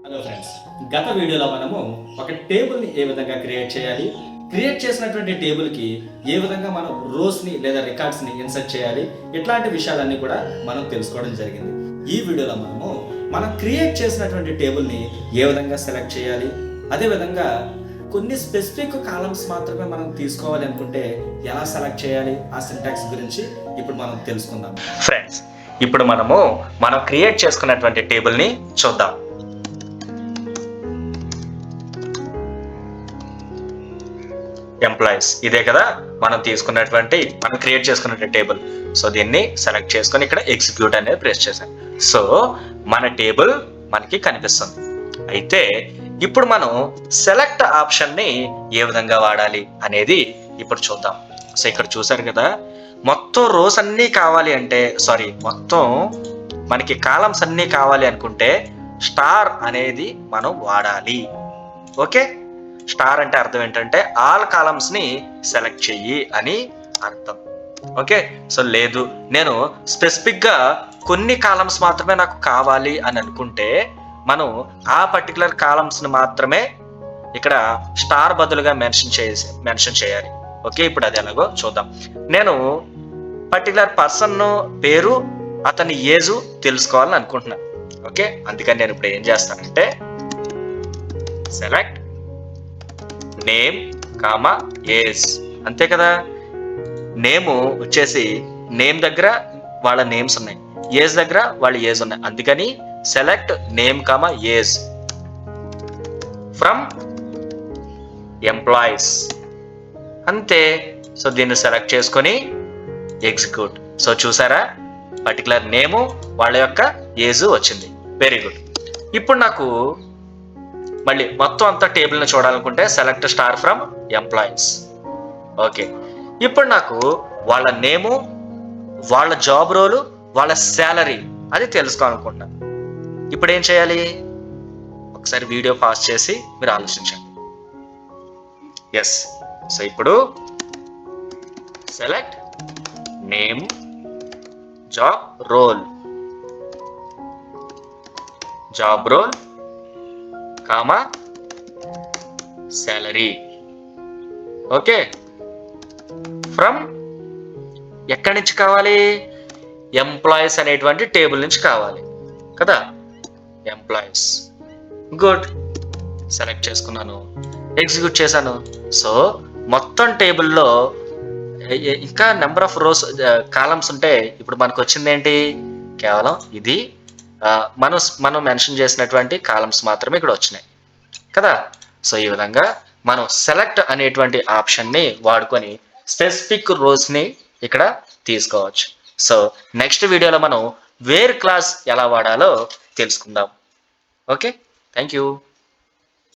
Hello friends, గత వీడియోలో మనము ఒక టేబుల్ని ఏ విధంగా క్రియేట్ చేయాలి, క్రియేట్ చేసినటువంటి టేబుల్కి ఏ విధంగా మనం రోస్ని లేదా రికార్డ్స్ని ఇన్సర్ట్ చేయాలి, ఇట్లాంటి విషయాలన్నీ కూడా మనం తెలుసుకోవడం జరిగింది. ఈ వీడియోలో మనం క్రియేట్ చేసినటువంటి టేబుల్ని ఏ విధంగా సెలెక్ట్ చేయాలి, అదేవిధంగా కొన్ని స్పెసిఫిక్ కాలమ్స్ మాత్రమే మనం తీసుకోవాలి అనుకుంటే ఎలా సెలెక్ట్ చేయాలి, ఆ సింటాక్స్ గురించి ఇప్పుడు మనం తెలుసుకుందాం. ఫ్రెండ్స్, ఇప్పుడు మనం క్రియేట్ చేసుకున్నటువంటి టేబుల్ని చూద్దాం. ఎంప్లాయీస్ ఇదే కదా మనం క్రియేట్ చేసుకున్న టేబుల్. సో దీన్ని సెలెక్ట్ చేసుకొని ఇక్కడ ఎగ్జిక్యూట్ అనేది ప్రెస్ చేశాను. సో మన టేబుల్ మనకి కనిపిస్తుంది. అయితే ఇప్పుడు మనం సెలెక్ట్ ఆప్షన్ని ఏ విధంగా వాడాలి అనేది ఇప్పుడు చూద్దాం. సో ఇక్కడ చూసారు కదా, మొత్తం రోస్ అన్నీ కావాలి అంటే మొత్తం మనకి కాలమ్స్ అన్నీ కావాలి అనుకుంటే స్టార్ అనేది మనం వాడాలి. ఓకే, స్టార్ అంటే అర్థం ఏంటంటే ఆల్ కాలమ్స్ ని సెలెక్ట్ చెయ్యి అని అర్థం. ఓకే, సో లేదు నేను స్పెసిఫిక్ గా కొన్ని కాలమ్స్ మాత్రమే నాకు కావాలి అని అనుకుంటే మనం ఆ పర్టికులర్ కాలమ్స్ ని మాత్రమే ఇక్కడ స్టార్ బదులుగా మెన్షన్ చేయాలి. ఓకే, ఇప్పుడు అది ఎలాగో చూద్దాం. నేను పర్టికులర్ పర్సన్ పేరు, అతని ఏజ్ తెలుసుకోవాలని అనుకుంటున్నాను. ఓకే, అందుకని నేను ఇప్పుడు ఏం చేస్తానంటే సెలెక్ట్ నేమ్ కామా ఏజ్, అంతే కదా. నేమ్ వచ్చేసి నేమ్ దగ్గర వాళ్ళ నేమ్స్ ఉన్నాయి, ఏజ్ దగ్గర వాళ్ళ ఏజ్ ఉన్నాయి. అందుకని select name comma age from employees, అంతే. సో దీన్ని సెలెక్ట్ చేసుకొని ఎగ్జిక్యూట్. సో చూసారా, పర్టికులర్ నేము వాళ్ళ యొక్క ఏజ్ వచ్చింది. Very good. ఇప్పుడు నాకు మళ్ళీ మొత్తం అంతా టేబుల్ని చూడాలనుకుంటే select star from employees. Okay, ఇప్పుడు నాకు వాళ్ళ నేము, వాళ్ళ జాబ్ రోలు, వాళ్ళ శాలరీ అది తెలుసుకోవాలనుకుంటున్నాను. ఇప్పుడు ఏం చేయాలి, ఒకసారి వీడియో పాస్ చేసి మీరు ఆలోచించండి. ఎస్, సో ఇప్పుడు select name, job role comma salary. Okay, from ఎక్కడి నుంచి కావాలి, ఎంప్లాయీస్ అనేటువంటి టేబుల్ నుంచి కావాలి కదా. Employees, good. సెలెక్ట్ చేసుకున్నాను, ఎగ్జిక్యూట్ చేశాను. సో మొత్తం టేబుల్లో ఇంకా నెంబర్ ఆఫ్ రోస్ కాలమ్స్ ఉంటే ఇప్పుడు మనకు వచ్చింది ఏంటి, కేవలం ఇది మనం మెన్షన్ చేసినటువంటి కాలమ్స్ మాత్రమే ఇక్కడ వచ్చినాయి కదా. సో ఈ విధంగా మనం సెలెక్ట్ అనేటువంటి ఆప్షన్ని వాడుకొని స్పెసిఫిక్ రోస్ని ఇక్కడ తీసుకోవచ్చు. సో నెక్స్ట్ వీడియోలో మనం వేర్ క్లాస్ ఎలా వాడాలో తెలుసుకుందాం. Okay, thank you.